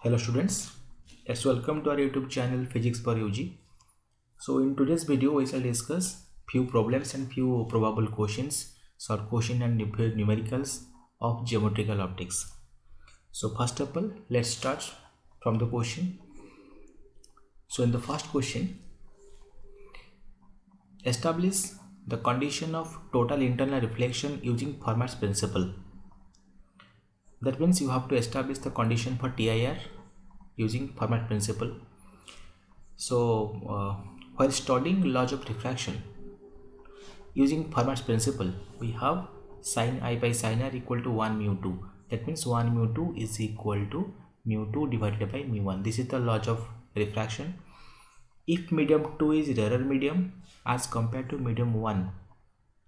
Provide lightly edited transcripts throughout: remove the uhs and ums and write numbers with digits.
Hello students, let's welcome to our YouTube channel Physics for UG. So in today's video we shall discuss few problems and few probable questions, short question and numericals of geometrical optics. So first of all, let's start from the question. So in the first question, establish the condition of total internal reflection using Fermat's principle. That means you have to establish the condition for TIR using Fermat principle. So while studying laws of refraction using Fermat's principle, we have sin I by sin r equal to 1 mu 2. That means 1 mu 2 is equal to mu 2 divided by mu 1. This is the law of refraction. If medium 2 is rarer medium as compared to medium 1,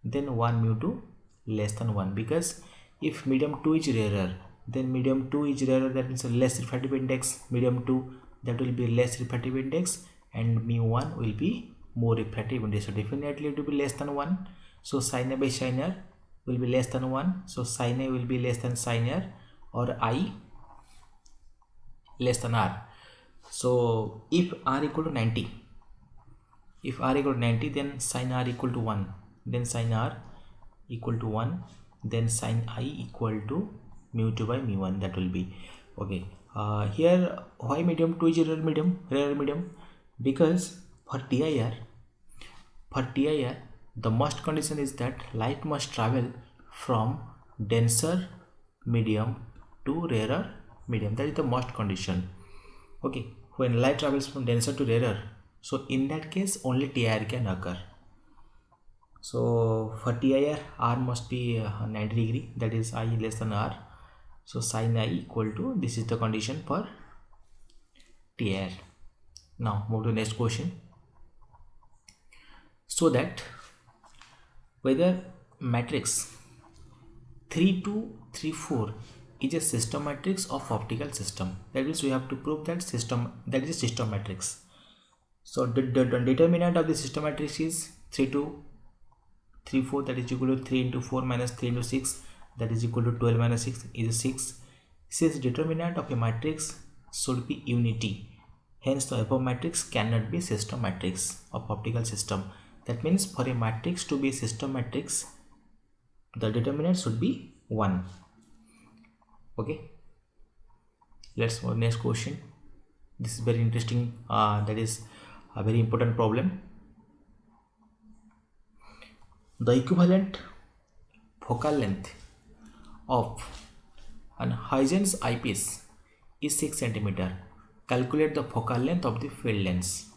then 1 mu 2 less than 1, because if medium 2 is rarer, then medium 2 is rarer, that means a less refractive index. Medium 2, that will be less refractive index, and mu 1 will be more refractive index. So definitely it will be less than 1. So sin A by sin R will be less than 1. So sin A will be less than sin R, or I less than R. So if R equal to 90, then sin R equal to 1, then sin R equal to 1, then sin I equal to mu 2 by mu 1. That will be okay. Here why medium 2 is rarer medium? Because for TIR the must condition is that light must travel from denser medium to rarer medium. That is the must condition. Okay, when light travels from denser to rarer, so in that case only TIR can occur. So for TIR, R must be 90 degree, that is I less than R. So sin I equal to, this is the condition for TIR. Now move to the next question. So that whether matrix 3, 2, 3, 4 is a system matrix of optical system. That means we have to prove that that is a system matrix. So the determinant of the system matrix is 3, 2, 3, 4, that is equal to 3 into 4 minus 3 into 6, that is equal to 12 minus 6 is 6. Since determinant of a matrix should be unity, hence the above matrix cannot be system matrix of optical system. That means for a matrix to be a system matrix, the determinant should be 1. Okay, let's move next question. This is very interesting, that is a very important problem. The equivalent focal length of an HUYGENS eyepiece is 6 cm. Calculate the focal length of the field lens.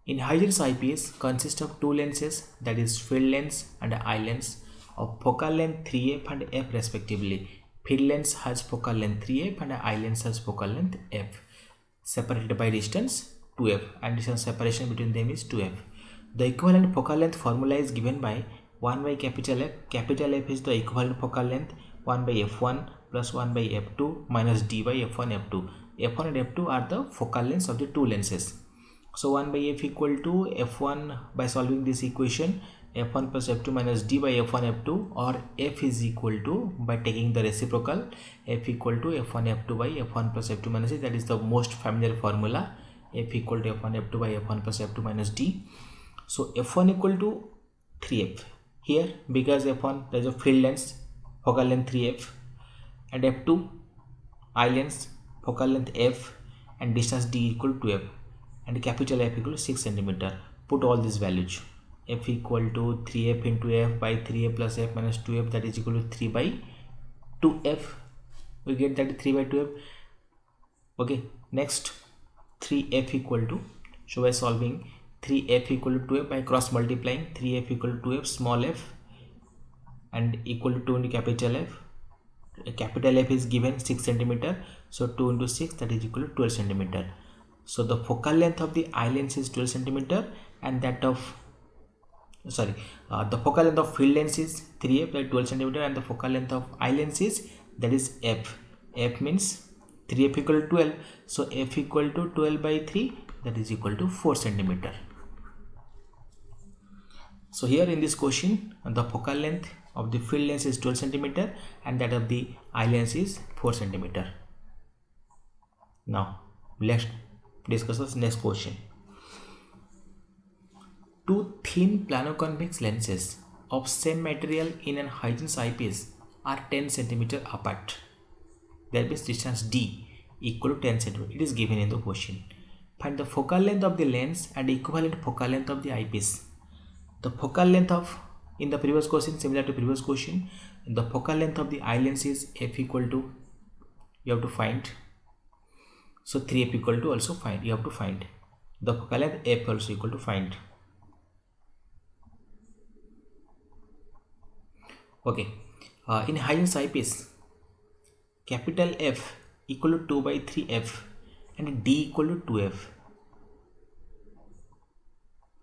In HUYGENS eyepiece consists of two lenses, that is field lens and eye lens, of focal length 3f and f respectively. Field lens has focal length 3f and eye lens has focal length f, separated by distance 2f, and distance separation between them is 2f. The equivalent focal length formula is given by 1 by capital F. Capital F is the equivalent focal length, 1 by f1 plus 1 by f2 minus d by f1 f2. f1 and f2 are the focal lengths of the two lenses. So 1 by f equal to f1, by solving this equation, f1 plus f2 minus d by f1 f2, or f is equal to, by taking the reciprocal, f equal to f1 f2 by f1 plus f2 minus d. That is the most familiar formula, f equal to f1 f2 by f1 plus f2 minus d. So f1 equal to 3f here, because f1 there is a field length, focal length 3f, and f2 eye length, focal length f, and distance d equal to f, and capital F equal to 6 cm. Put all these values. F equal to 3f into f by 3f plus f minus 2f, that is equal to 3 by 2f. We get that 3 by 2f. Okay, next 3f equal to, so by solving 3f equal to 2f by cross multiplying, 3f equal to 2f small f and equal to 2 into capital F. Capital F is given 6 cm, so 2 into 6, that is equal to 12 cm. So the focal length of the eye lens is 12 cm, and that of the focal length of field lens is 3f by 12 cm, and the focal length of eye lens is, that is f. F means 3f equal to 12, so f equal to 12 by 3, that is equal to 4 cm. So here in this question, the focal length of the field lens is 12 cm and that of the eye lens is 4 cm. Now let's discuss the next question. Two thin plano-convex lenses of same material in an Huygens eyepiece are 10 cm apart. That means distance D equal to 10 cm. It is given in the question. Find the focal length of the lens and equivalent focal length of the eyepiece. The focal length of, in the previous question, similar to previous question, the focal length of the eye lens is f equal to, you have to find. So 3f equal to also find, you have to find. The focal length f also equal to find. Okay, in Huygens eyepiece, capital F equal to 2 by 3f and D equal to 2f.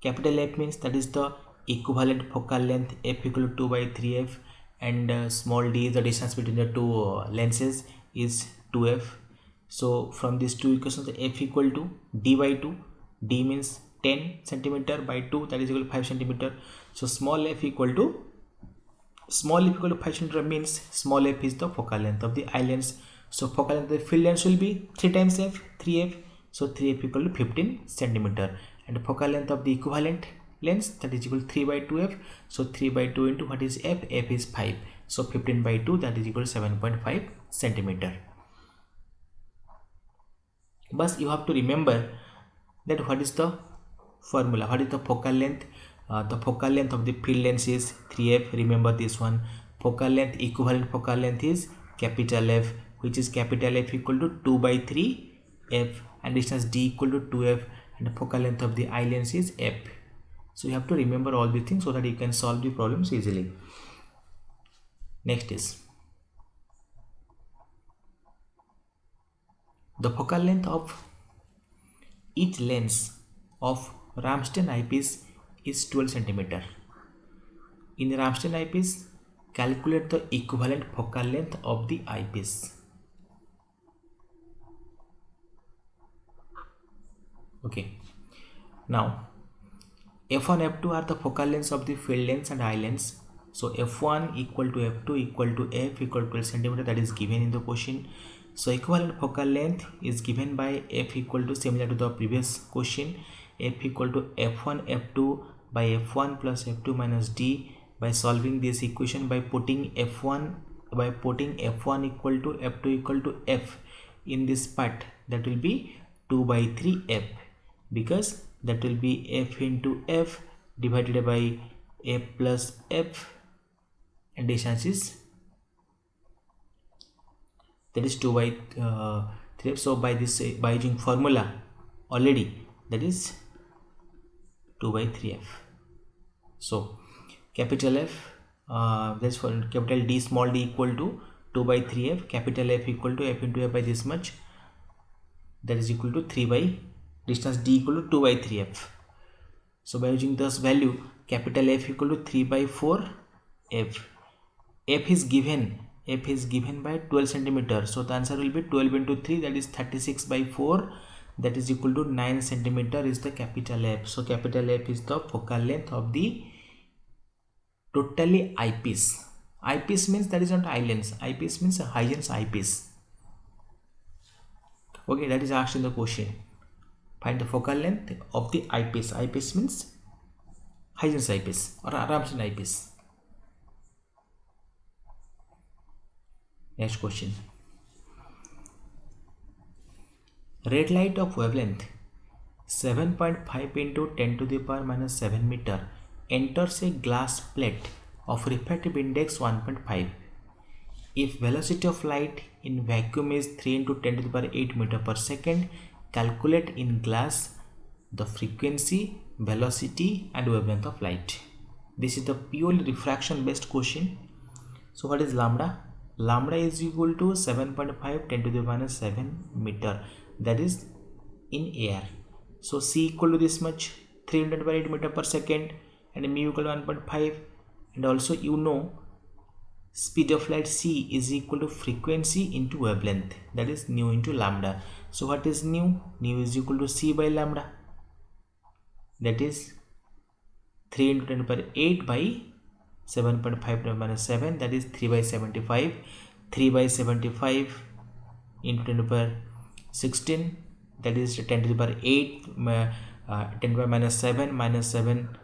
Capital F means that is the equivalent focal length, f equal to 2 by 3f, and small d is the distance between the two lenses is 2f. So from these two equations, f equal to d by 2, d means 10 cm by 2, that is equal to 5 cm. So small f equal to 5 cm means small f is the focal length of the eye lens. So focal length of the field lens will be 3 times f, 3f. So 3f equal to 15 cm. And focal length of the equivalent lens, that is equal to 3 by 2f. So 3 by 2 into what is f? F is 5. So 15 by 2, that is equal to 7.5 cm. But you have to remember that what is the formula, what is the focal length? The focal length of the field lens is 3f. Remember this one. Focal length, equivalent focal length is capital F, which is capital F equal to 2 by 3 f, and distance d equal to 2f, and the focal length of the eye lens is f. So you have to remember all these things so that you can solve the problems easily. Next is the focal length of each lens of RAMSDEN eyepiece is 12 cm. In the RAMSDEN eyepiece, calculate the equivalent focal length of the eyepiece. Okay. Now, f1, f2 are the focal lengths of the field lens and eye lens. So f1 equal to f2 equal to f equal to 12 cm, that is given in the question. So equivalent focal length is given by f equal to, similar to the previous question, f equal to f1 f2 by f1 plus f2 minus d. By solving this equation, by putting f1 equal to f2 equal to f in this part, that will be 2 by 3 f, because that will be f into f divided by f plus f, and distance is, that is 2 by 3f. So by this, by using formula already, that is 2 by 3f. So capital F, that's for capital D, small d equal to 2 by 3f, capital F equal to f into f by this much, that is equal to 3 by, distance d equal to 2 by 3f. So by using this value, capital F equal to 3 by 4 f. F is given by 12 cm. So the answer will be 12 into 3, that is 36 by 4, that is equal to 9 cm is the capital F. So capital F is the focal length of the totally eyepiece. Eyepiece means that is not eye lens. Eyepiece means a Huygens eyepiece. Okay, that is asked in the question. Find the focal length of the eyepiece. Eyepiece means Huygens eyepiece or RAMSDEN eyepiece. Next question. Red light of wavelength 7.5 into 10 to the power minus 7 meter enters a glass plate of refractive index 1.5. If velocity of light in vacuum is 3 into 10 to the power 8 meter per second, calculate in glass the frequency, velocity and wavelength of light. This is the purely refraction based question. So what is lambda? Lambda is equal to 7.5 10 to the minus 7 meter, that is in air. So c equal to this much, 300 by 8 meter per second, and mu equal to 1.5, and also you know speed of light c is equal to frequency into wavelength, that is nu into lambda. So what is nu? Nu is equal to c by lambda, that is 3 into 10 to the power 8 by 7.5 minus 7, that is 3 by 75. 3 by 75 into 10 to the power 16, that is 10 to the power 8, 10 to the power minus 7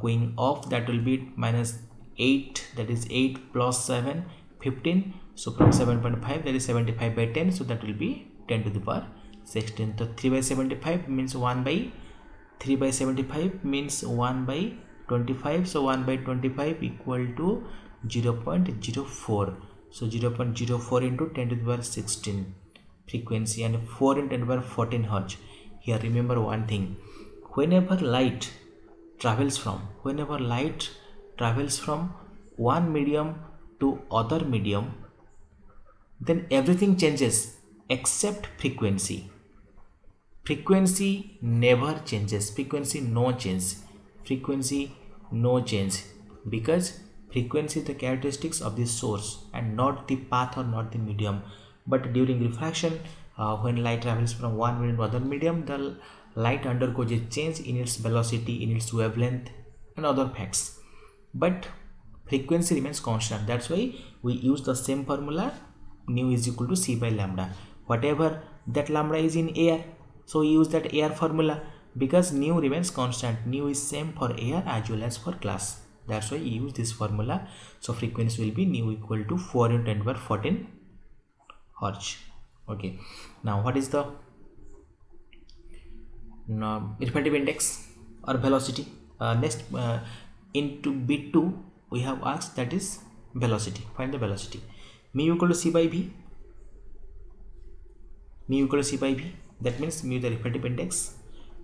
going off, that will be minus 8, that is 8 plus 7, 15. So from 7.5, that is 75 by 10, so that will be 10 to the power 16. So 3 by 75 means 1 by 3 by 75 means 1 by 25, so 1 by 25 equal to 0.04. So 0.04 into 10 to the power 16 frequency, and 4 into 10 to the power 14 Hz. Here remember one thing, whenever light travels from one medium to other medium, then everything changes except frequency. Frequency never changes, frequency no change, because frequency is the characteristics of the source and not the path or not the medium. But during refraction, when light travels from one medium to other medium, the light undergoes a change in its velocity, in its wavelength and other facts, but frequency remains constant. That's why we use the same formula, nu is equal to c by lambda. Whatever that lambda is in air, so we use that air formula, because nu remains constant. Nu is same for air as well as for glass. That's why we use this formula. So frequency will be nu equal to 4 into 10 to the power 14 Hz. Okay, now what is the refractive index or velocity? Next, into bit 2 we have asked, that is velocity. Find the velocity. Mu equal to c by v. That means mu is the refractive index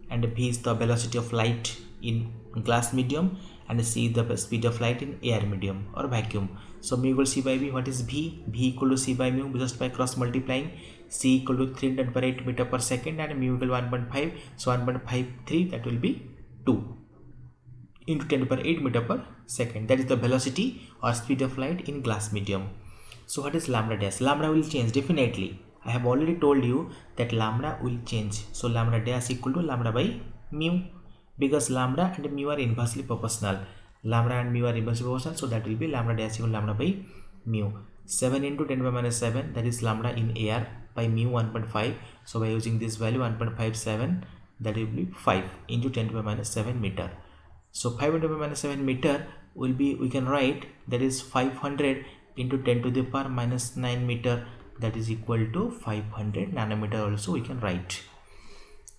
and v is the velocity of light in glass medium, and c is the speed of light in air medium or vacuum. So mu equal to c by v. What is v? V equal to c by mu just by cross multiplying. C equal to 300 per 8 meter per second and mu equal to 1.5. So 1.53, that will be 2 into 10 to the power 8 meter per second. That is the velocity or speed of light in glass medium. So what is lambda dash? Lambda will change definitely. I have already told you that lambda will change. So lambda dash equal to lambda by mu, because lambda and mu are inversely proportional. Lambda and mu are inversely proportional, so that will be lambda dash equal to lambda by mu. 7 into 10 to the power minus 7, that is lambda in air, by mu 1.5. So by using this value 1.57, that will be 5 into 10 to the power minus 7 meter. So 5 into 10 to the power minus 7 meter will be, we can write, that is 500 into 10 to the power minus 9 meter, that is equal to 500 nanometer. Also we can write.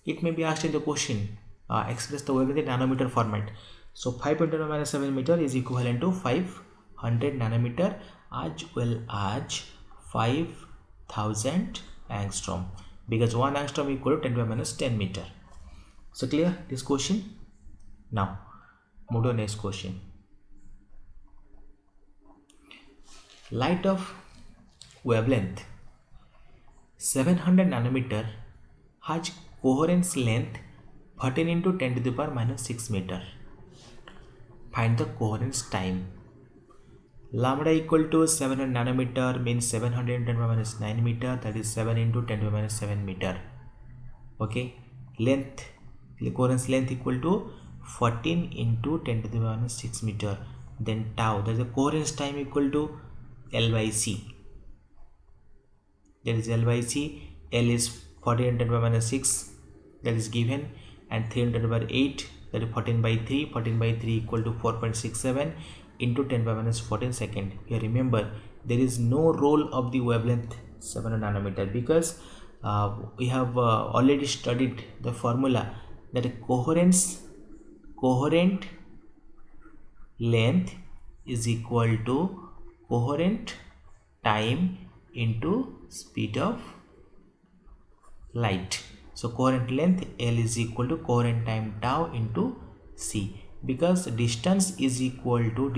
It may be asked in the question, express the wavelength in nanometer format. So 5 into 10 to the power minus 7 meter is equivalent to 500 nanometer as well as 5000 angstrom, because 1 angstrom equal to 10 to the power minus 10 meter. So clear this question? Now move to the next question. Light of wavelength 700 nanometer has coherence length 13 into 10 to the power minus 6 meter. Find the coherence time. Lambda equal to 700 nanometer means 700 into 10 to the power minus 9 meter, that is 7 into 10 to the power minus 7 meter. Okay, length, coherence length equal to 14 into 10 to the power minus 6 meter. Then tau, that is the coherence time equal to L by C. That is L by C. L is 14 into 10 to the power minus 6, that is given, and 3 into 10 to the power 8, that is 14 by 3. 14 by 3 equal to 4.67 into 10 to the power minus 14 second. Here remember, there is no role of the wavelength 700 nanometer, because we have already studied the formula that a coherent length is equal to coherent time into speed of light. So coherent length L is equal to coherent time tau into C, because distance is equal to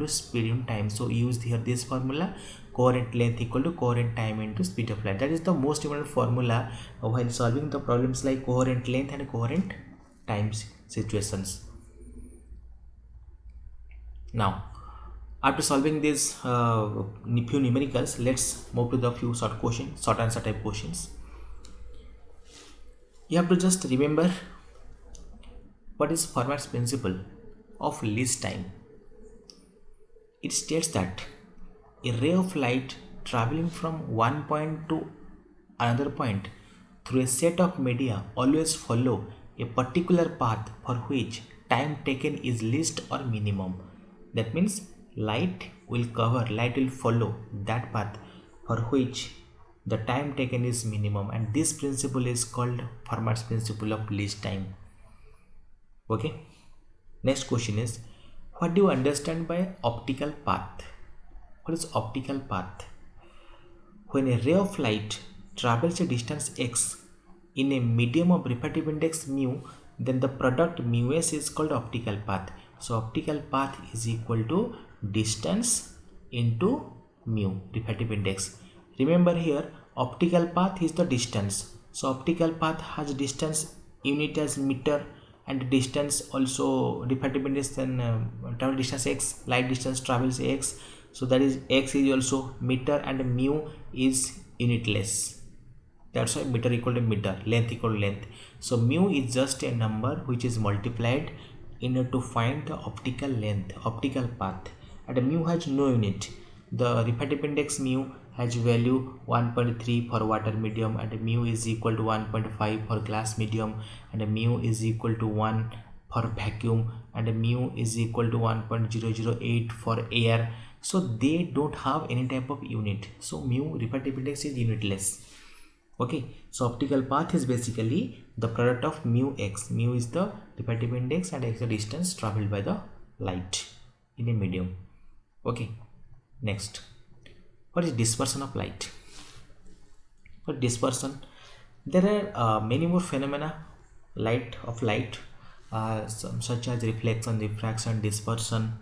speed in time. So use here this formula, coherent length equal to coherent time into speed of light. That is the most important formula when solving the problems like coherent length and coherent times situations. Now after solving these few numericals, let's move to the few short answer type questions. You have to just remember what is Fermat's principle of least time. It states that a ray of light traveling from one point to Another point, through a set of media always follow a particular path for which time taken is least or minimum. That means light will follow that path for which the time taken is minimum, and this principle is called Fermat's principle of least time. Okay. Next question is, what do you understand by optical path? What is optical path? When a ray of light travels a distance x in a medium of refractive index mu, then the product mu s is called optical path. So optical path is equal to distance into mu, refractive index. Remember here, optical path is the distance. So optical path has distance unit as meter, and distance also refractive index, and travel distance x, light distance travels x, so that is x is also meter, and mu is unitless. That's why meter equal to meter, length equal to length. So mu is just a number which is multiplied in order to find the optical length, optical path, and mu has no unit. The refractive index mu has value 1.3 for water medium, and mu is equal to 1.5 for glass medium, and mu is equal to 1 for vacuum, and mu is equal to 1.008 for air. So they don't have any type of unit. So mu, refractive index, is unitless. Okay, so optical path is basically the product of mu x. Mu is the refractive index and x the distance traveled by the light in a medium. Okay, next, what is dispersion of light? For dispersion, there are many more phenomena of light, such as reflection, diffraction, dispersion,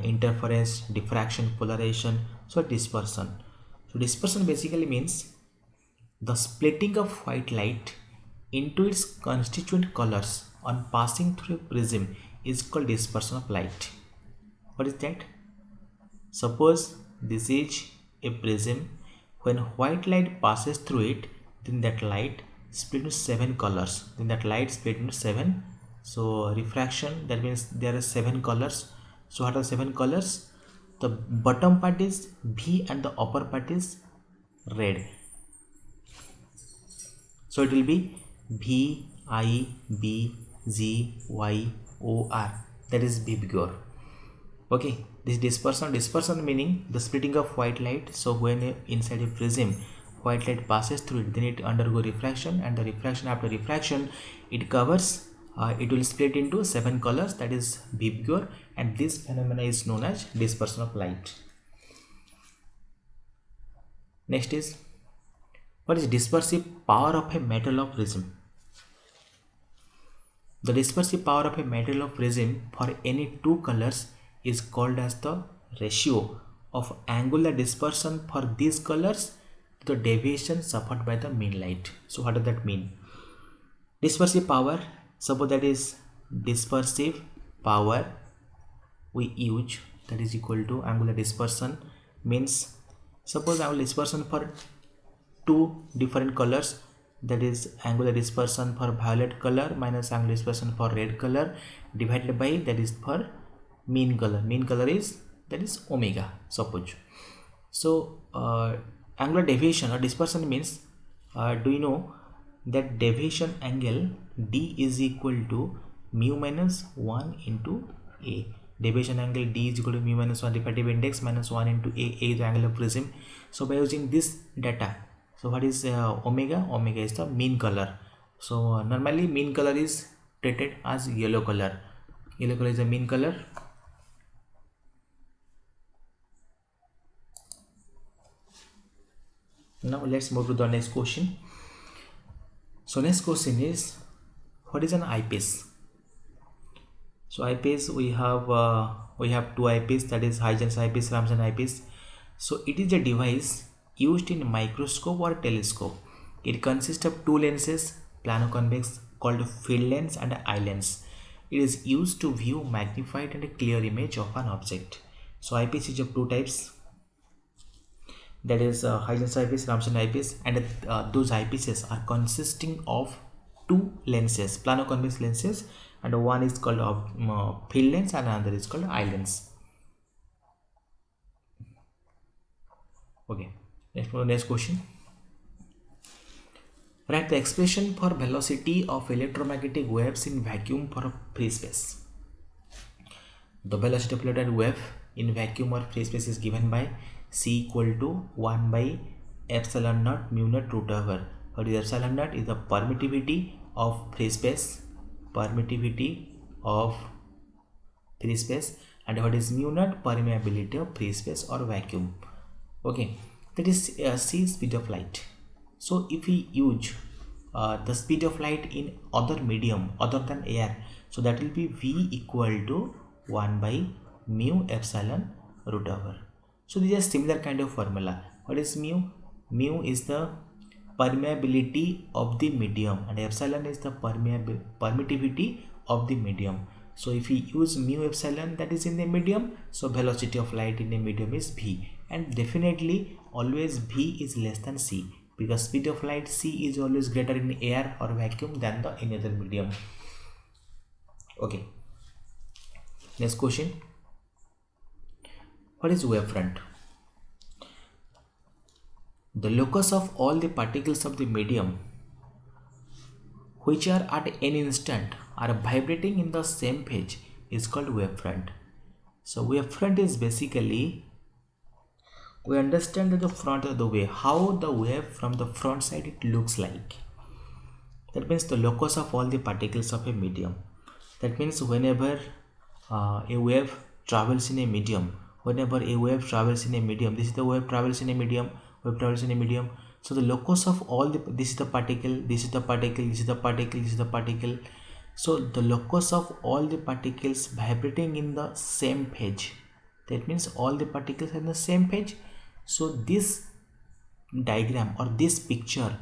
interference, diffraction, polarization. So dispersion. So dispersion basically means the splitting of white light into its constituent colors on passing through a prism is called dispersion of light. What is that? Suppose this is a prism. When white light passes through it, then that light split into 7 colors. So refraction, that means there are 7 colors. So what are 7 colors? The bottom part is V and the upper part is red. So it will be V, I, B, Z, Y, O, R. That is behavior. Okay, this dispersion meaning the splitting of white light. So when inside a prism white light passes through it, then it undergo refraction, and the refraction, after refraction, it covers, it will split into 7 colors, that is behavior, and this phenomena is known as dispersion of light. Next is, what is dispersive power of a metal of prism? The dispersive power of a metal of prism for any two colors is called as the ratio of angular dispersion for these colors to the deviation suffered by the mean light. So what does that mean? Dispersive power, suppose that is dispersive power we use, that is equal to angular dispersion, means suppose angular dispersion for two different colors, that is angular dispersion for violet color minus angular dispersion for red color, divided by, that is for mean color is, that is omega, suppose. So angular deviation or dispersion means, do you know that deviation angle D is equal to mu minus 1 into A. Deviation angle D is equal to mu minus 1 refractive index minus 1 into A is the angle of prism. So by using this data, so what is omega? Omega is the mean color. So normally mean color is treated as yellow color. Yellow color is the mean color. Now let's move to the next question. So next question is, what is an eyepiece? So eyepiece, we have two eyepiece, that is HUYGENS eyepiece, RAMSDEN eyepiece. So it is a device used in microscope or telescope. It consists of two lenses, plano-convex, called field lens and eye lens. It is used to view magnified and a clear image of an object. So eyepiece is of two types, that is HUYGENS eyepiece, RAMSDEN eyepiece, and those eyepieces are consisting of two lenses, plano-convex lenses, and one is called field lens and another is called eye lens. Okay, next question. Write the expression for velocity of electromagnetic waves in vacuum for a free space. The velocity of electromagnetic wave in vacuum or free space is given by C equal to 1 by epsilon naught mu naught root over. What is epsilon naught? Is the permittivity of free space. Permittivity of free space. And what is mu naught? Permeability of free space or vacuum. Okay, that is C, speed of light. So if we use the speed of light in other medium other than air, so that will be V equal to 1 by mu epsilon root over. So these are similar kind of formula. What is mu? Mu is the permeability of the medium and epsilon is the permittivity of the medium. So if we use mu epsilon, that is in the medium, so velocity of light in the medium is V, and definitely always V is less than C, because speed of light C is always greater in air or vacuum than the any other medium. Okay, next question. What is wavefront? The locus of all the particles of the medium which are at any instant are vibrating in the same phase is called wavefront. So wavefront is basically, we understand that the front of the wave, how the wave from the front side it looks like. That means the locus of all the particles of a medium. That means whenever a wave travels in a medium, this is the wave travels in a medium, so the locus of all the, this is the particle, this is the particle, this is the particle, this is the particle. So the locus of all the particles vibrating in the same phase. That means all the particles are in the same phase. So this diagram or this picture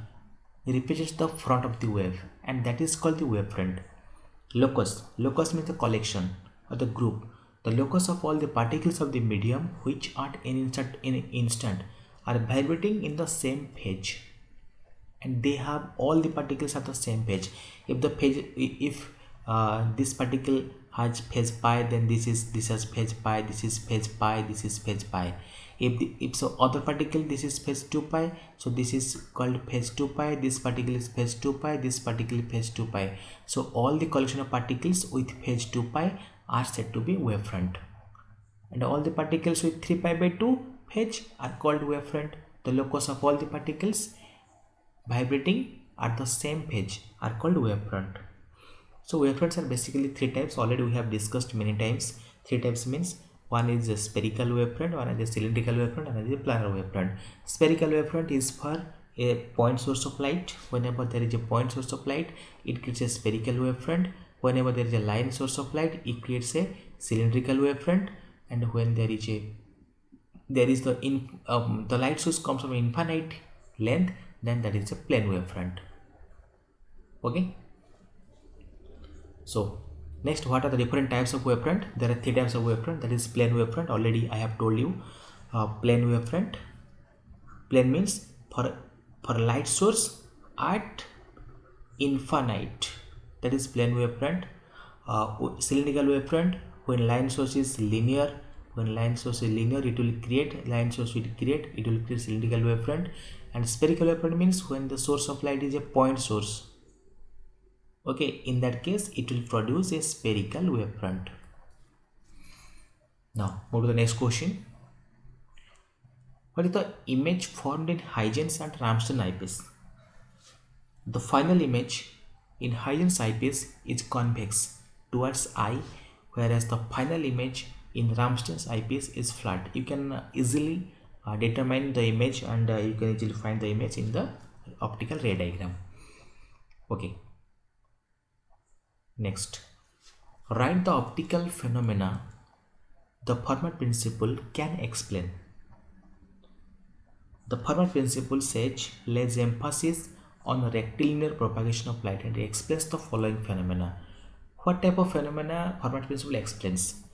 represents the front of the wave, and that is called the wavefront. Locus means the collection or the group. The locus of all the particles of the medium which at any instant are vibrating in the same phase, and they have all the particles at the same phase. If the phase, if this particle has phase pi, then this has phase pi, this is phase pi, this is phase pi. If so other particle, this is phase 2 pi, so this is called phase 2 pi, this particle is phase 2 pi, this particle is phase 2 pi. So all the collection of particles with phase 2 pi are said to be wavefront, and all the particles with 3 pi by 2 phase are called wavefront. The locus of all the particles vibrating at the same phase are called wavefront. So wavefronts are basically three types. Already we have discussed many times. Three types means one is a spherical wavefront, one is a cylindrical wavefront, and another is a planar wavefront. Spherical wavefront is for a point source of light. Whenever there is a point source of light, it creates a spherical wavefront. Whenever there is a line source of light, it creates a cylindrical wavefront. And when there is the light source comes from infinite length, then that is a plane wavefront. Okay. So next, what are the different types of wavefront? There are three types of wavefront. That is plane wavefront. Already I have told you. Plane wavefront. Plane means for light source at infinite. That is plane wavefront. Cylindrical wavefront, when line source is linear. When line source is linear, it will create cylindrical wavefront. And spherical wavefront means when the source of light is a point source. Okay, in that case it will produce a spherical wavefront. Now move to the next question. What is the image formed in Huygens and RAMSDEN eyepiece? The final image in Huygens eyepiece is convex towards eye, whereas the final image in RAMSDEN eyepiece is flat. You can easily determine the image, and you can easily find the image in the optical ray diagram. Okay. Next, write the optical phenomena the Fermat principle can explain. The Fermat principle says lays emphasis on rectilinear propagation of light and explains the following phenomena. What type of phenomena Fermat principle explains?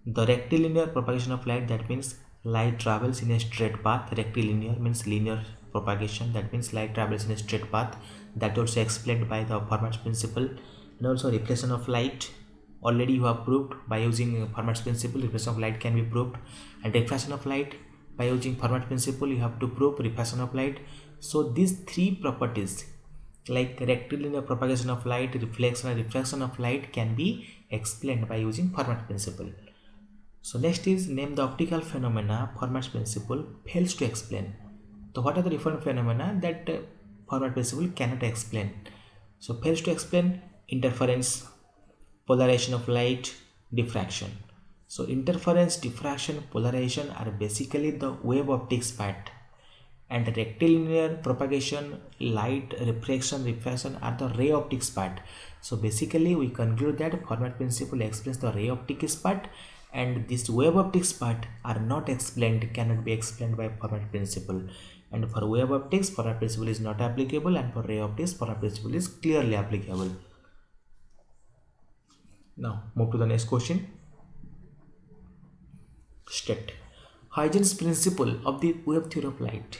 The rectilinear propagation of light, that means light travels in a straight path. Rectilinear means linear propagation, that means light travels in a straight path. That also explained by the Fermat principle. And also reflection of light, already you have proved by using Fermat's principle. Reflection of light can be proved, and refraction of light by using Fermat principle you have to prove refraction of light. So these three properties like rectilinear propagation of light, reflection and refraction of light can be explained by using Fermat principle. So next is name the optical phenomena Fermat's principle fails to explain. So what are the different phenomena that Fermat principle cannot explain? So fails to explain: interference, polarization of light, diffraction. So interference, diffraction, polarization are basically the wave optics part, and rectilinear propagation, light, refraction, refraction are the ray optics part. So basically we conclude that Fermat principle explains the ray optics part, and this wave optics part are not explained, cannot be explained by Fermat principle. And for wave optics, Fermat principle is not applicable, and for ray optics, Fermat principle is clearly applicable. Now move to the next question. State Huygens principle of the wave theory of light.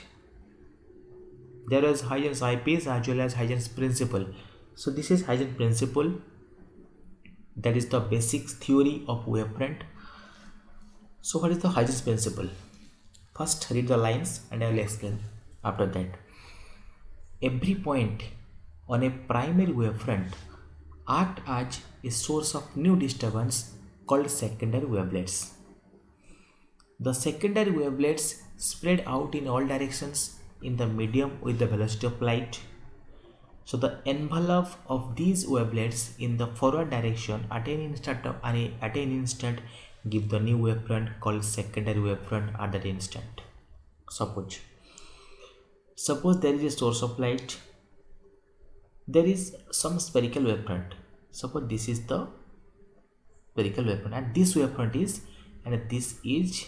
There is Huygens eyepiece as well as Huygens principle. So this is Huygens principle, that is the basic theory of wavefront. So what is the Huygens principle? First read the lines and I will explain after that. Every point on a primary wavefront act as a source of new disturbance called secondary wavelets. The secondary wavelets spread out in all directions in the medium with the velocity of light. So the envelope of these wavelets in the forward direction at an instant give the new wavefront called secondary wavefront at that instant. Suppose there is a source of light, there is some spherical wavefront. Suppose this is the spherical wavefront and this wavefront is, and this is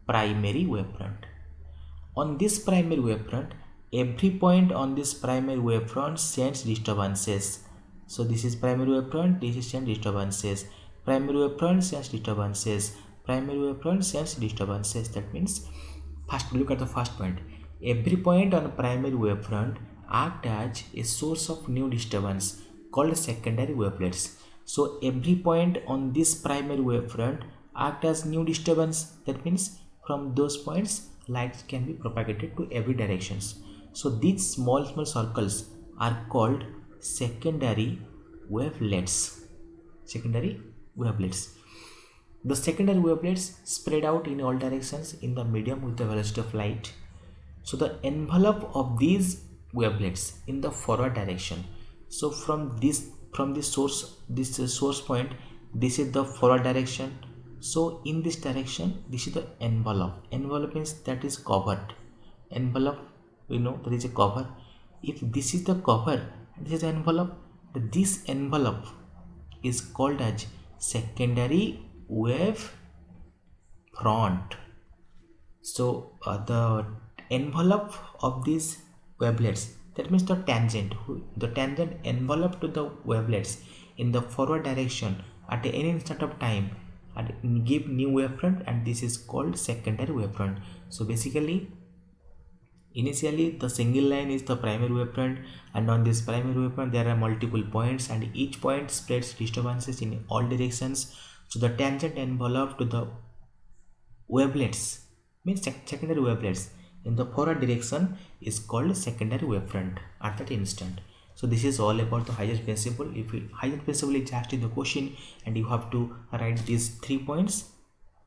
primary wavefront. On this primary wavefront, every point on this primary wavefront sends disturbances. So this is primary wavefront, this is sends disturbances. Primary wavefront sends disturbances. Primary wavefront sends disturbances. That means, first look at the first point. Every point on primary wavefront act as a source of new disturbance called secondary wavelets. So every point on this primary wavefront act as new disturbance. That means from those points lights can be propagated to every directions. So these small circles are called secondary wavelets. Secondary wavelets. The secondary wavelets spread out in all directions in the medium with the velocity of light. So the envelope of these wavelets in the forward direction. So from this source point, this is the forward direction. So in this direction, this is the envelope. Envelope means that is covered. Envelope, we know there is a cover. If this is the cover, this is the envelope. This envelope is called as secondary wave front. So the envelope of these wavelets, that means the tangent envelope to the wavelets in the forward direction at any instant of time and give new wavefront, and this is called secondary wavefront. So basically, initially the single line is the primary wavefront, and on this primary wavefront there are multiple points and each point spreads disturbances in all directions. So the tangent envelope to the wavelets means secondary wavelets in the forward direction is called secondary wavefront at that instant. So this is all about the Huygens principle. If Huygens principle is asked in the question and you have to write these 3 points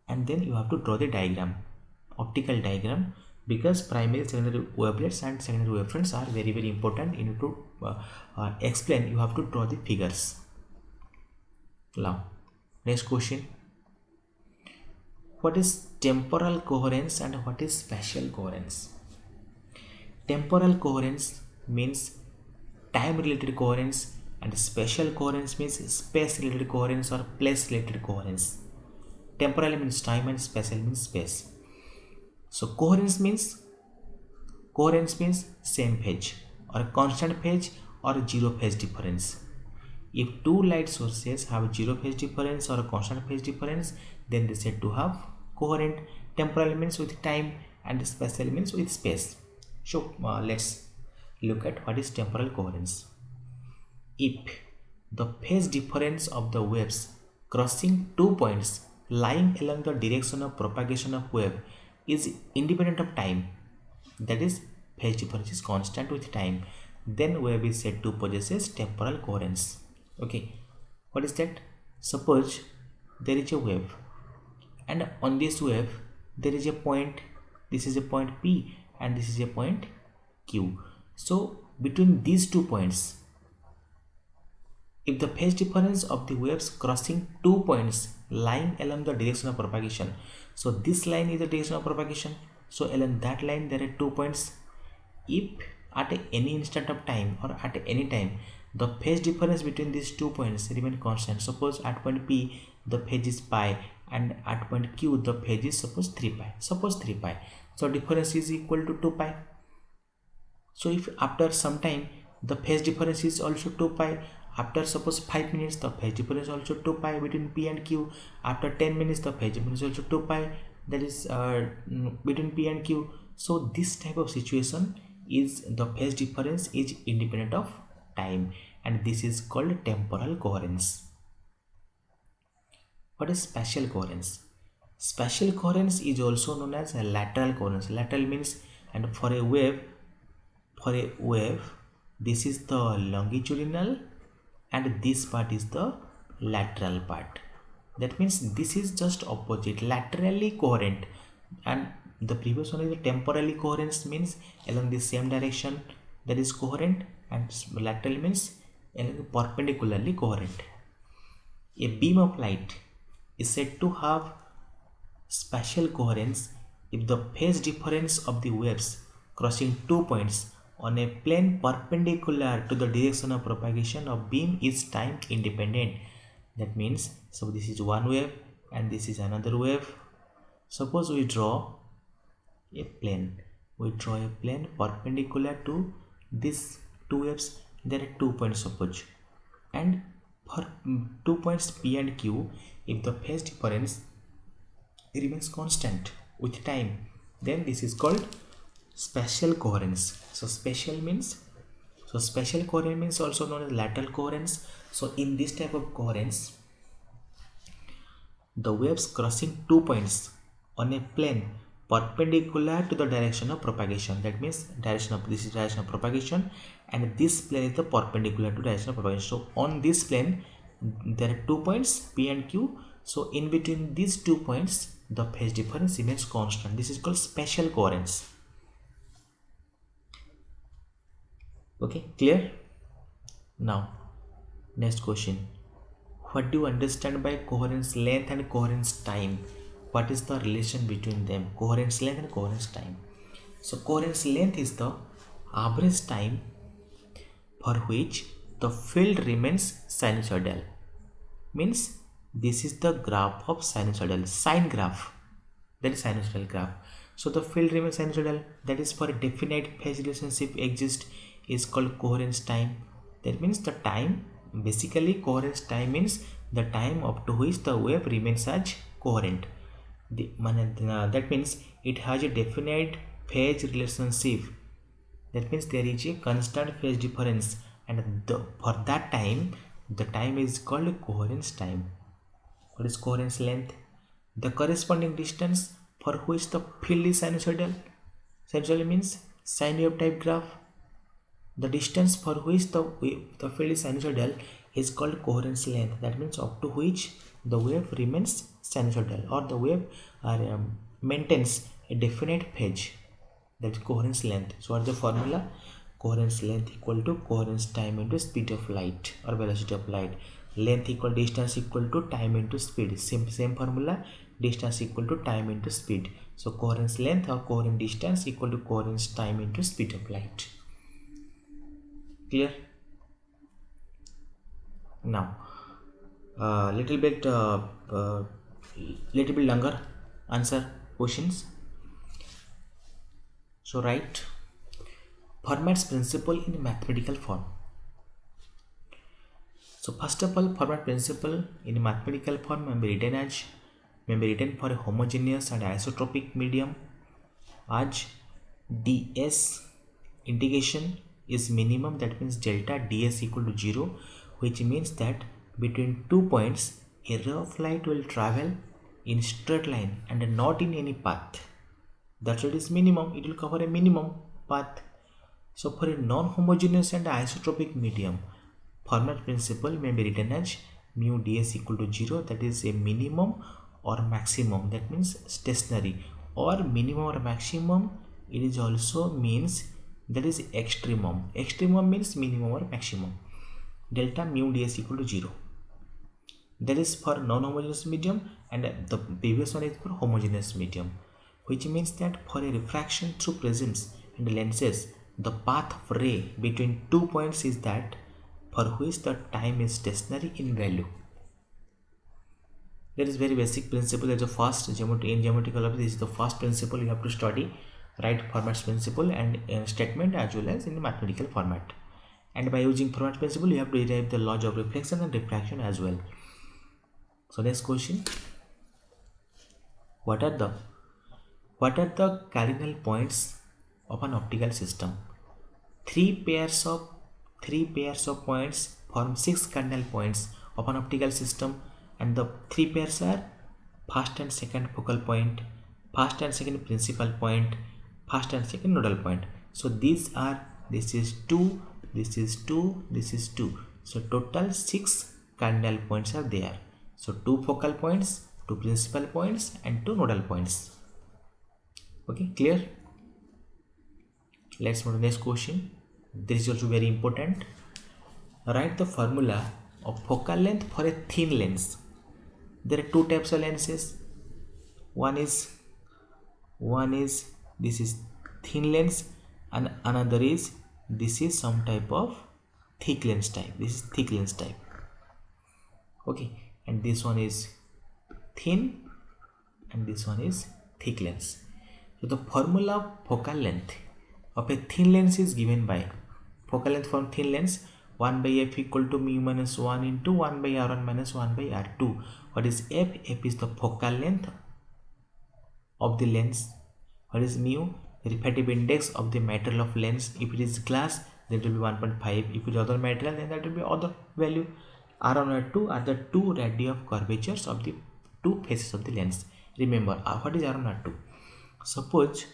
and then you have to draw the diagram, optical diagram, because primary secondary wavelets and secondary wavefronts are very important. You need to explain, you have to draw the figures. Now next question, what is temporal coherence and what is spatial coherence? Temporal coherence means time related coherence and spatial coherence means space related coherence or place related coherence. Temporal means time and spatial means space. So coherence means same phase or constant phase or zero phase difference. If two light sources have zero phase difference or a constant phase difference, then they said to have coherent. Temporal means with time and spatial means with space. So let's look at what is temporal coherence. If the phase difference of the waves crossing 2 points lying along the direction of propagation of wave is independent of time, that is phase difference is constant with time, then wave is said to possess temporal coherence. Okay, what is that? Suppose there is a wave, and on this wave there is a point, this is a point P and this is a point Q. So between these 2 points, if the phase difference of the waves crossing 2 points lying along the direction of propagation, so this line is the direction of propagation, so along that line there are 2 points. If at any instant of time or at any time the phase difference between these 2 points remain constant, suppose at point P the phase is pi and at point Q the phase is suppose 3 pi, so difference is equal to 2 pi. So if after some time the phase difference is also 2 pi, after suppose 5 minutes the phase difference is also 2 pi between P and Q, after 10 minutes the phase difference is also 2 pi, that is between P and Q. So this type of situation is the phase difference is independent of time, and this is called temporal coherence. What is spatial coherence? Spatial coherence is also known as lateral coherence. Lateral means, and for a wave, this is the longitudinal and this part is the lateral part. That means this is just opposite, laterally coherent, and the previous one is the temporally coherence, means along the same direction, that is coherent, and lateral means perpendicularly coherent. A beam of light is said to have spatial coherence if the phase difference of the waves crossing 2 points on a plane perpendicular to the direction of propagation of beam is time independent. That means, so this is one wave and this is another wave. Suppose we draw a plane, perpendicular to these 2 waves. There are 2 points suppose, and for 2 points P and Q, if the phase difference remains constant with time, then this is called spatial coherence. So spatial coherence means also known as lateral coherence. So in this type of coherence, the waves crossing 2 points on a plane perpendicular to the direction of propagation, that means this is direction of propagation and this plane is the perpendicular to direction of propagation. So on this plane there are 2 points P and Q, so in between these 2 points the phase difference remains constant. This is called spatial coherence. Okay, clear? Now next question, what do you understand by coherence length and coherence time? What is the relation between them, coherence length and coherence time? So coherence length is the average time for which the field remains sinusoidal, means this is the graph of sinusoidal, sine graph, that is sinusoidal graph. So the field remains sinusoidal, that is for a definite phase relationship exists, is called coherence time. That means the time, basically coherence time means the time up to which the wave remains as coherent. That means it has a definite phase relationship, that means there is a constant phase difference, and for that time the time is called coherence time. What is coherence length? The corresponding distance for which the field is sinusoidal. Sinusoidal means sine wave type graph. The distance for which the field is sinusoidal is called coherence length. That means up to which the wave remains sinusoidal or the wave maintains a definite phase, that is coherence length. So what is the formula? Coherence length equal to coherence time into speed of light or velocity of light. Length equal distance equal to time into speed. Same formula, distance equal to time into speed. So coherence length or coherent distance equal to coherence time into speed of light. Clear? Now little bit longer answer questions. So write Fermat's principle in mathematical form. So first of all, Fermat principle in mathematical form may be written for a homogeneous and isotropic medium as ds integration is minimum, that means delta ds equal to 0, which means that between 2 points a ray of light will travel in straight line and not in any path. That's what is minimum, it will cover a minimum path. So for a non-homogeneous and isotropic medium, Fermat principle may be written as mu ds equal to 0, that is a minimum or maximum, that means stationary, or minimum or maximum, it is also means that is extremum. Extremum means minimum or maximum. Delta mu ds equal to 0. That is for non-homogeneous medium, and the previous one is for homogeneous medium, which means that for a refraction through prisms and lenses, the path of ray between 2 points is that for which the time is stationary in value. That is very basic principle. That is the first geometrical. This is the first principle you have to study. Write Fermat's principle and statement as well as in the mathematical format. And by using Fermat's principle, you have to derive the laws of reflection and refraction as well. So next question: What are the cardinal points of an optical system? Three pairs of points form 6 cardinal points of an optical system, and the 3 pairs are first and second focal point, first and second principal point, first and second nodal point. So these are, this is 2, this is 2, this is 2. So total 6 cardinal points are there. So 2 focal points, 2 principal points, and 2 nodal points. Okay, clear? Let's move to the next question. This is also very important. Write the formula of focal length for a thin lens. There are 2 types of lenses. One is this is thin lens, and another is this is some type of thick lens type. This is thick lens type. Okay, and this one is thin and this one is thick lens. So the formula of focal length of a thin lens is given by focal length from thin lens 1 by f equal to mu minus 1 into 1 by r1 minus 1 by r2. What is f? F is the focal length of the lens. What is mu? Refractive index of the material of lens. If it is glass, then it will be 1.5. If it is other material, then that will be other value. R1 and R2 are the 2 radii of curvatures of the 2 faces of the lens. Remember, what is R1 and R2? Suppose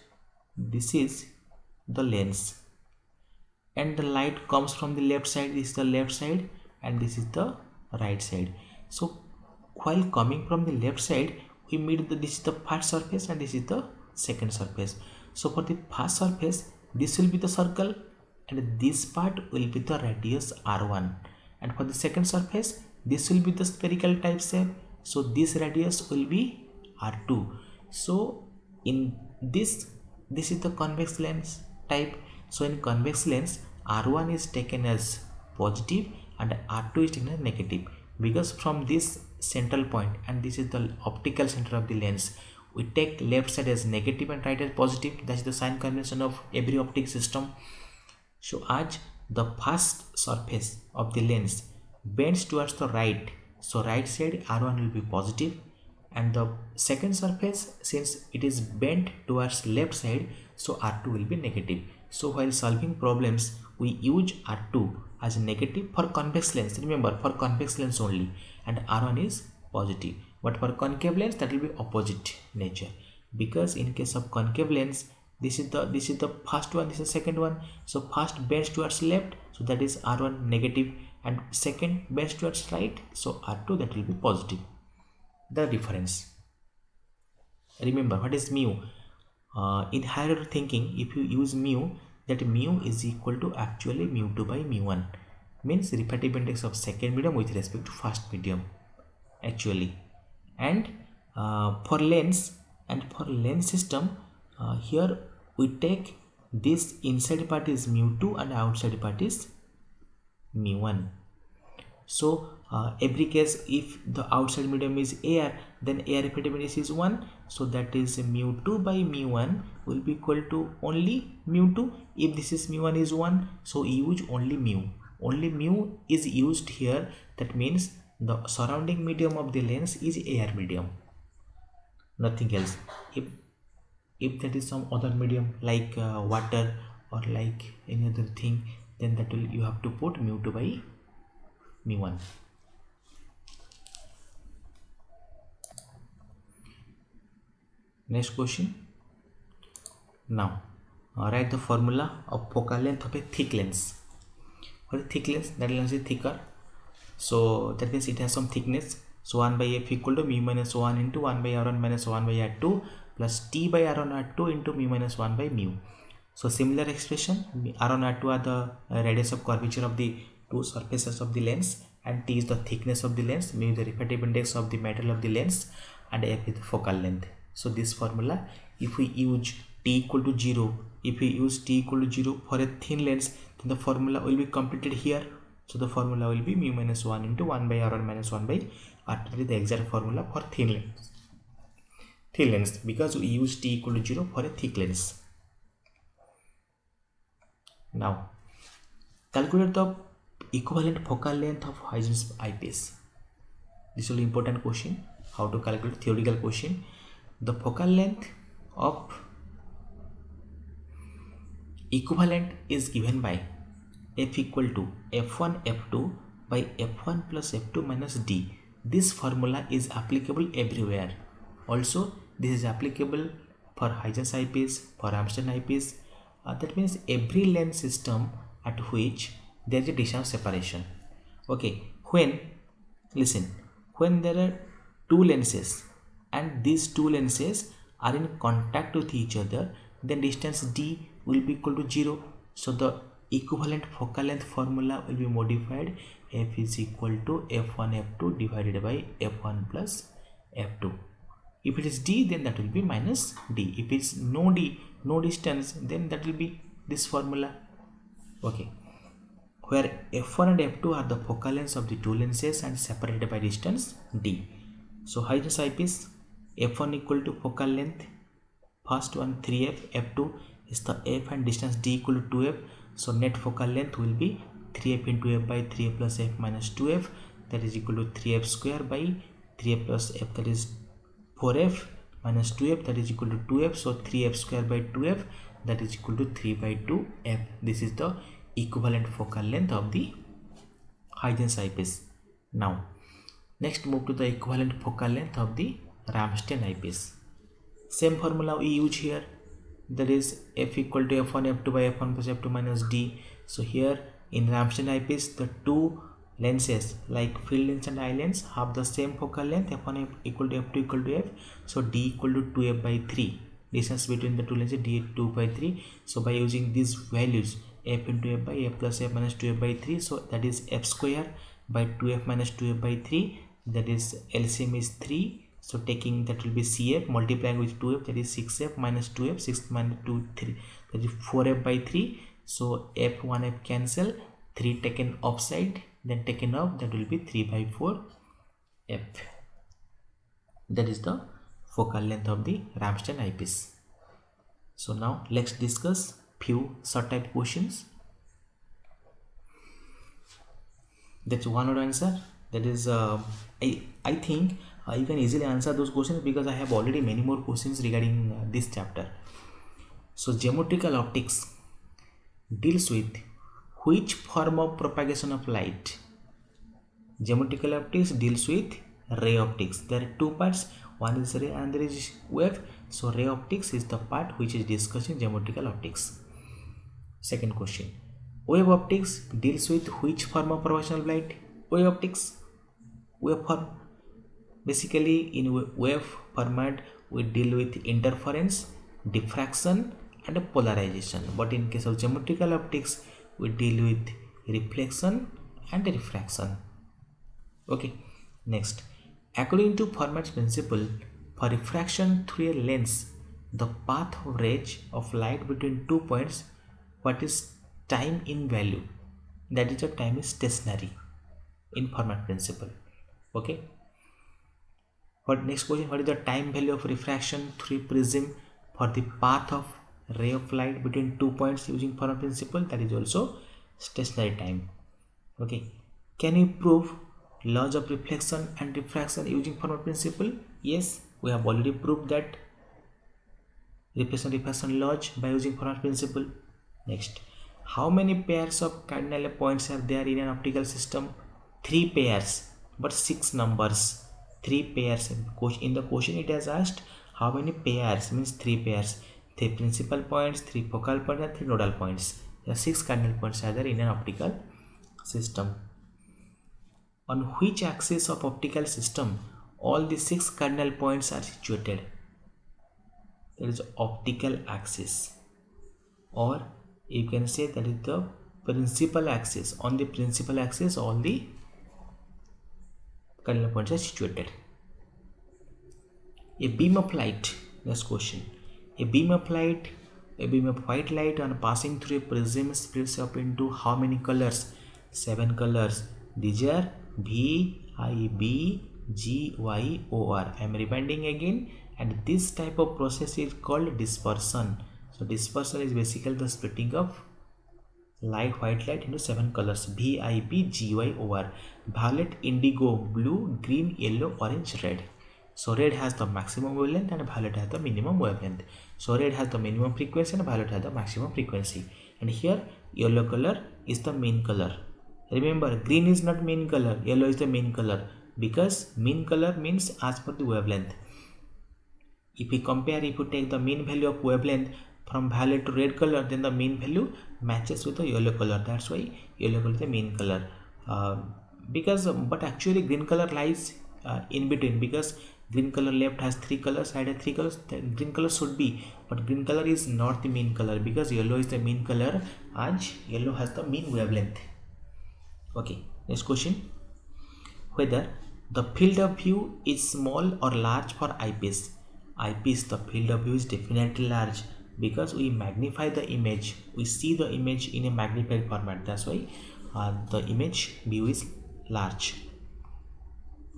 this is the lens and the light comes from the left side. This is the left side and this is the right side. So while coming from the left side, we meet this is the first surface and this is the second surface. So for the first surface, this will be the circle and this part will be the radius r1, and for the second surface, this will be the spherical type shape, so this radius will be r2. So in this is the convex lens type. So in convex lens, r1 is taken as positive and r2 is taken as negative, because from this central point, and this is the optical center of the lens, we take left side as negative and right as positive. That's the sign convention of every optic system. So as the first surface of the lens bends towards the right, so right side r1 will be positive, and the second surface, since it is bent towards left side, so r2 will be negative. So while solving problems, we use r2 as negative for convex lens. Remember, for convex lens only, and r1 is positive. But for concave lens, that will be opposite nature, because in case of concave lens, this is the first one, this is the second one. So first bends towards left, so that is r1 negative, and second bends towards right, so r2 that will be positive. The difference. Remember, what is mu? In higher order thinking, if you use mu, that mu is equal to actually mu2 by mu1, means refractive index of second medium with respect to first medium actually. And for lens system, here we take this inside part is mu2 and outside part is mu1. So every case, if the outside medium is air, then air refractive index is 1, so that is mu2 by mu1 will be equal to only mu2. If this is mu1 is 1, so use only mu is used here. That means the surrounding medium of the lens is air medium, nothing else. If that is some other medium like water or like any other thing, then that will you have to put mu2 by mu1. Next question. Now write the formula of focal length of a thick lens. For a thick lens, that lens is thicker, so that means it has some thickness. So 1 by f equal to mu minus 1 into 1 by r1 minus 1 by r2 plus t by r1 r2 into mu minus 1 by mu. So similar expression, r1 r2 are the radius of curvature of the two surfaces of the lens, and t is the thickness of the lens, mu is the refractive index of the material of the lens, and f is the focal length. So this formula, if we use t equal to 0, if we use t equal to 0 for a thin lens, then the formula will be completed here. So the formula will be mu minus 1 into 1 by r1 minus 1 by r2, the exact formula for thin lens, because we use t equal to 0 for a thick lens. Now calculate the equivalent focal length of Huygens eyepiece. This is an important question, how to calculate, theoretical question. The focal length of equivalent is given by f equal to f1 f2 by f1 plus f2 minus d. This formula is applicable everywhere. Also this is applicable for Huygens eyepiece, for RAMSDEN eyepiece. That means every lens system at which there is a distance separation. Okay, when there are two lenses and these two lenses are in contact with each other, then distance d will be equal to 0. So the equivalent focal length formula will be modified, f is equal to f1 f2 divided by f1 plus f2. If it is d, then that will be minus d. If it's no d, no distance, then that will be this formula. Okay, where f1 and f2 are the focal lengths of the two lenses and separated by distance d. So Huygens eyepiece, f1 equal to focal length, first one 3f, f2 is the f and distance d equal to 2f. So net focal length will be 3f into f by 3f plus f minus 2f, that is equal to 3f square by 3f plus f, that is 4f minus 2f, that is equal to 2f. So 3f square by 2f, that is equal to 3 by 2f. This is the equivalent focal length of the Huygens eyepiece. Now next move to the equivalent focal length of the RAMSDEN eyepiece. Same formula we use here, that is f equal to f1 f2 by f1 plus f2 minus d. So here in RAMSDEN eyepiece, the two lenses like field lens and eye lens have the same focal length, f1 equal to f2 equal to f. So d equal to 2f by 3, distance between the two lenses d is 2 by 3. So by using these values, f into f by f plus f minus 2f by 3, so that is f square by 2f minus 2f by 3, that is LCM is 3. So taking that will be CF multiplying with 2f, that is 6f minus 2f, 6 minus 2 3, that is 4f by 3. So f 1f cancel, 3 taken offside, then taken off, that will be 3 by 4 f. That is the focal length of the RAMSDEN eyepiece. So now let's discuss few short type questions. That's one word answer. That is I think you can easily answer those questions because I have already many more questions regarding this chapter. So geometrical optics deals with which form of propagation of light? Geometrical optics deals with ray optics. There are two parts, one is ray and there is wave. So ray optics is the part which is discussing geometrical optics. Second question, wave optics deals with which form of propagation of light? Wave optics, waveform. Basically in wave format we deal with interference, diffraction and polarization, but in case of geometrical optics we deal with reflection and refraction. Okay, next, according to Fermat's principle, for refraction through a lens, the path of range of light between 2 points, what is time in value? That is, the time is stationary in Fermat principle. Okay, what next question, what is the time value of refraction through prism for the path of ray of light between 2 points using Fermat principle? That is also stationary time. Okay, can you prove laws of reflection and refraction using Fermat principle? Yes, we have already proved that reflection laws by using Fermat principle. Next, how many pairs of cardinal points are there in an optical system? 3 pairs, but 6 numbers. 3 pairs. In the question it has asked how many pairs, means 3 pairs. 3 principal points, 3 focal points, and 3 nodal points. There are 6 cardinal points are there in an optical system. On which axis of optical system all the 6 cardinal points are situated? There is optical axis, or you can say that is the principal axis. On the principal axis all the cardinal points are situated. A beam of light, next question. A beam of white light on passing through a prism splits up into how many colors? 7 colors. These are V, I, B, G, Y, O, R. I am reminding again, and this type of process is called dispersion. So dispersion is basically the splitting of white light into 7 colors: V, I, B, G, Y, O, R. Violet, indigo, blue, green, yellow, orange, red. So red has the maximum wavelength and violet has the minimum wavelength. So red has the minimum frequency and violet has the maximum frequency. And here yellow color is the main color. Remember, green is not main color, yellow is the main color, because main color means as per the wavelength. If you take the mean value of wavelength from violet to red color, then the mean value matches with the yellow color. That's why yellow color is the main color. But actually green color lies in between, because green color left has 3 colors, right has 3 colors. The green color should be, but green color is not the main color, because yellow is the main color and yellow has the mean wavelength. Okay, next question. Whether the field of view is small or large for eyepiece. Eyepiece, the field of view is definitely large, because we magnify the image, we see the image in a magnified format. That's why the image view is large.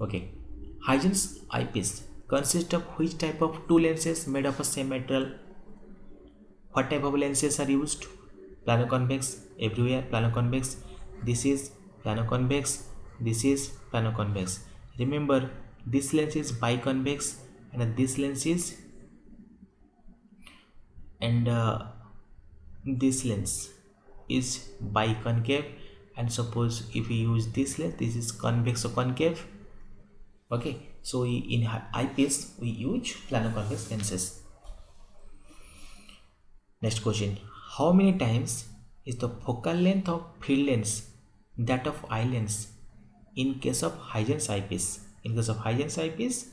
Okay, Huygens eyepiece consists of which type of two lenses made of the same material? What type of lenses are used? Plano-convex, everywhere plano-convex. This is plano-convex, this is plano-convex. Remember, this lens is biconvex and this lens is this lens is biconcave, and suppose if we use this lens, this is convex or concave. Okay, so in eyepiece we use plano-convex lenses. Next question. How many times is the focal length of field lens that of eye lens in case of Huygens eyepiece? In case of Huygens eyepiece,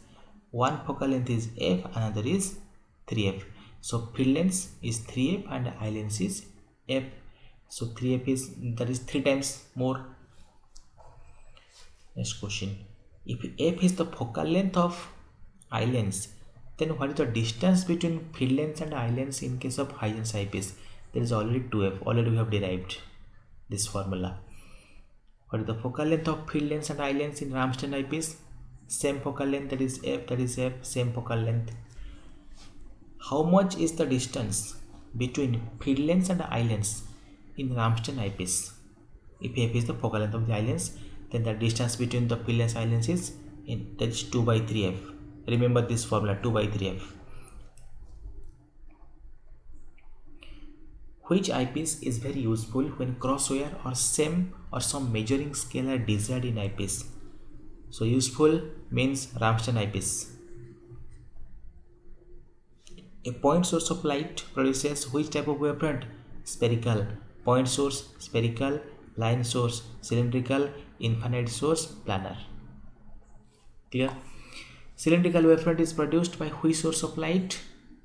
one focal length is f, another is 3f. So field lens is 3f and eye lens is f. So 3f is, that is 3 times more. Next question. If f is the focal length of eye lens, then what is the distance between field lens and eye lens in case of Huygens eyepiece? There is already 2f. Already we have derived this formula. What is the focal length of field lens and eye lens in RAMSDEN eyepiece? Same focal length, that is f, same focal length. How much is the distance between field lens and eye lens in RAMSDEN eyepiece? If f is the focal length of the eye lens, then the distance between the field lens and eye lens is, that is 2 by 3f. Remember this formula, 2 by 3f. Which eyepiece is very useful when crosswire or some measuring scale are desired in eyepiece? So useful means RAMSDEN eyepiece. A point source of light produces which type of wavefront? Spherical. Point source, spherical. Line source, cylindrical. Infinite source, planar. Clear? Cylindrical wavefront is produced by which source of light?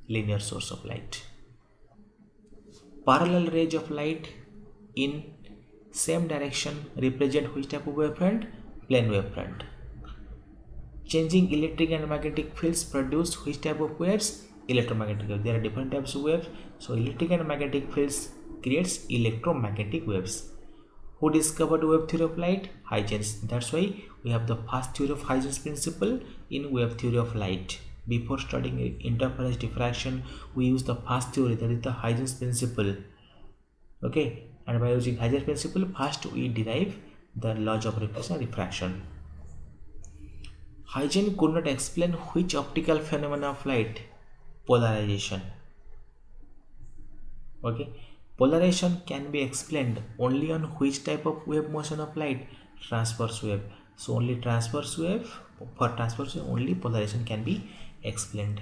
Linear source of light. Parallel rays of light in same direction represent which type of wavefront? Plane wavefront. Changing electric and magnetic fields produce which type of waves? Electromagnetic waves. There are different types of waves. So electric and magnetic fields creates electromagnetic waves. Who discovered wave theory of light? Huygens. That's why we have the first theory of Huygens principle in wave theory of light. Before studying interference diffraction, we use the first theory, that is the Huygens principle. Okay, and by using Huygens principle, first we derive the laws of reflection and diffraction. Huygens could not explain which optical phenomena of light? Polarization. Okay, polarization can be explained only on which type of wave motion of light? Transverse wave. So only transverse wave, for transverse wave only polarization can be explained.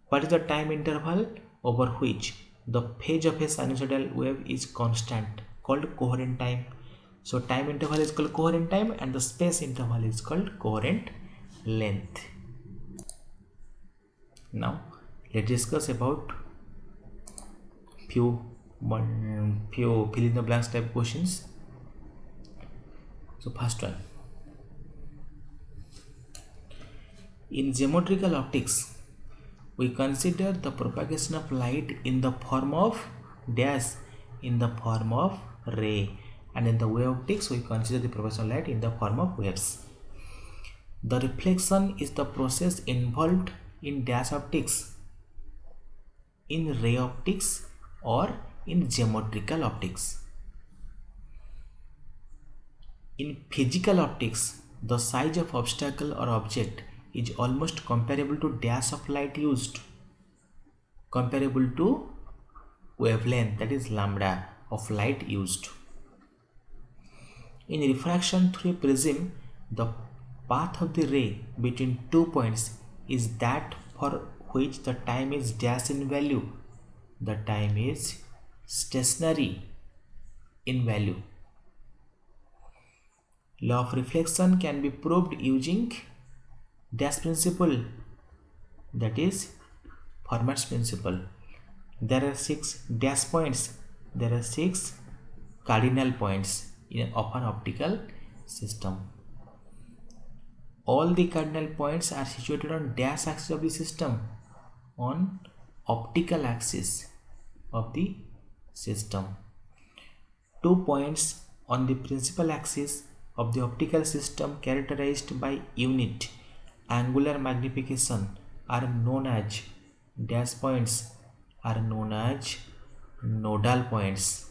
What is the time interval over which the phase of a sinusoidal wave is constant called coherent time. So time interval is called coherent time and the space interval is called coherent length. Now let's discuss about few fill in the blanks type questions. So first one, in geometrical optics we consider the propagation of light in the form of dash, in the form of ray, and in the wave optics we consider the propagation of light in the form of waves. The reflection is the process involved in dash optics, in ray optics, or in geometrical optics. In physical optics, the size of obstacle or object is almost comparable to dash of light used, comparable to wavelength, that is lambda of light used. In refraction through a prism, the path of the ray between 2 points is that for which the time is dash in value, the time is stationary in value. Law of reflection can be proved using dash principle, that is Fermat's principle. There are 6 dash points, there are 6 cardinal points of an optical system. All the cardinal points are situated on dash axis of the system, on optical axis of the system. 2 points on the principal axis of the optical system characterized by unit angular magnification are known as dash points, are known as nodal points.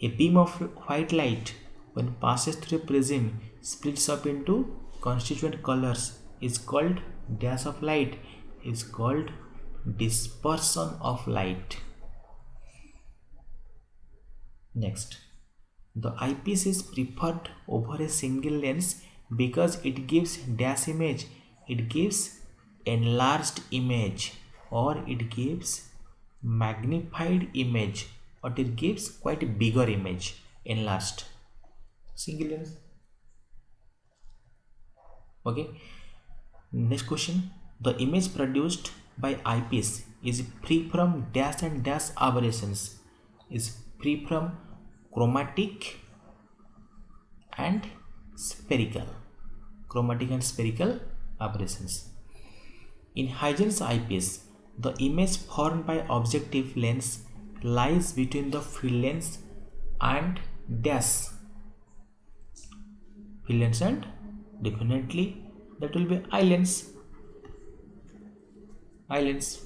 A beam of white light when passes through a prism splits up into constituent colors is called dash of light, is called dispersion of light. Next, the eyepiece is preferred over a single lens because it gives dash image, it gives enlarged image, or it gives magnified image, or it gives quite a bigger image, enlarged. Single lens. Okay. Next question, the image produced by eyepiece is free from dash and dash aberrations, is free from chromatic and spherical, chromatic and spherical aberrations. In Huygens eyepiece, the image formed by objective lens lies between the field lens and dash. Field lens and definitely that will be eye lens. Eye lens.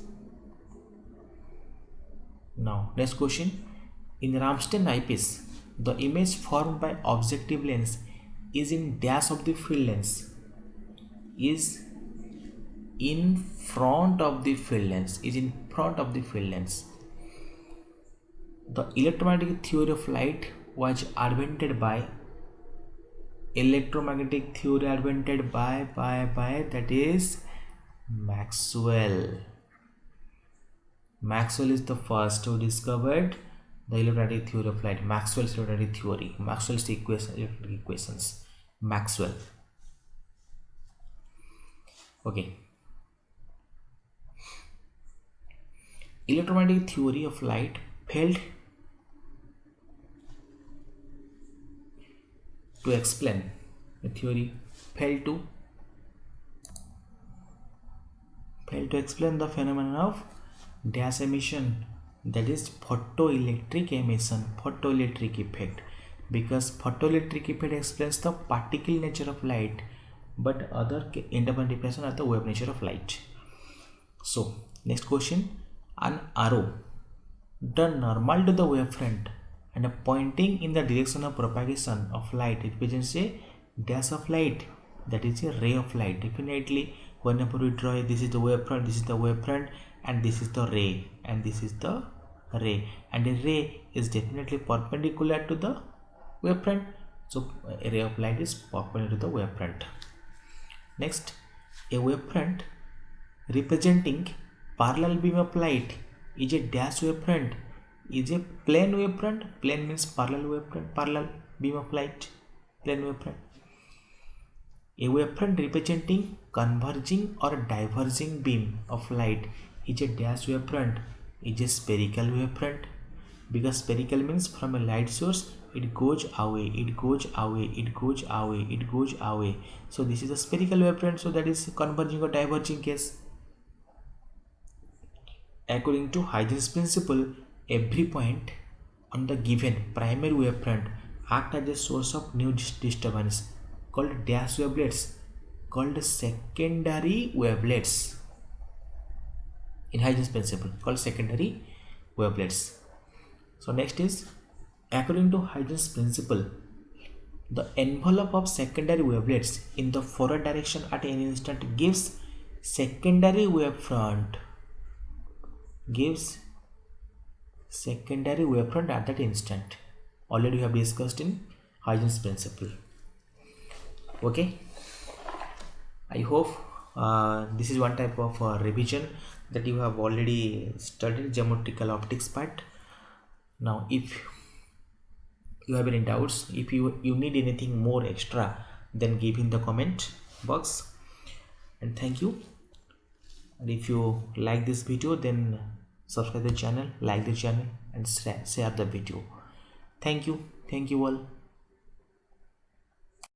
Now next question, in RAMSDEN eyepiece, the image formed by objective lens is in dash of the field lens, is in front of the field lens, is in front of the field lens. The electromagnetic theory of light was invented by, electromagnetic theory invented by that is Maxwell. Maxwell is the first who discovered the electromagnetic theory of light. Maxwell's electromagnetic theory, Maxwell's equations, Maxwell. Okay. Electromagnetic theory of light failed to explain, the theory failed to explain the phenomenon of dash emission, that is photoelectric emission, photoelectric effect, because photoelectric effect explains the particle nature of light, but other independent definition are the wave nature of light. So next question, an arrow done normal to the wavefront and pointing in the direction of propagation of light represents a dash of light, that is a ray of light. Definitely whenever we draw, this is the wavefront, this is the wavefront, and this is the ray, and this is the ray, and a ray is definitely perpendicular to the wavefront, so a ray of light is perpendicular to the wavefront. Next, a wavefront representing parallel beam of light is a dash wavefront, is a plane wavefront. Plane means parallel wavefront, parallel beam of light, plane wavefront. A wavefront representing converging or diverging beam of light is a dash wavefront, is a spherical wavefront, because spherical means from a light source it goes away, it goes away, it goes away, it goes away. So this is a spherical wavefront, so that is converging or diverging case. According to Huygens principle, every point on the given primary wavefront act as a source of new disturbance called dash wavelets, called secondary wavelets. In Huygens principle, called secondary wavelets. So next is, according to Huygens principle, the envelope of secondary wavelets in the forward direction at any instant gives secondary wavefront, at that instant. Already we have discussed in Huygens principle. Okay, I hope this is one type of revision that you have already studied, geometrical optics part. Now if you have any doubts, if you need anything more extra, then give in the comment box. And thank you. And if you like this video, then subscribe the channel, like the channel, and share the video. Thank you all.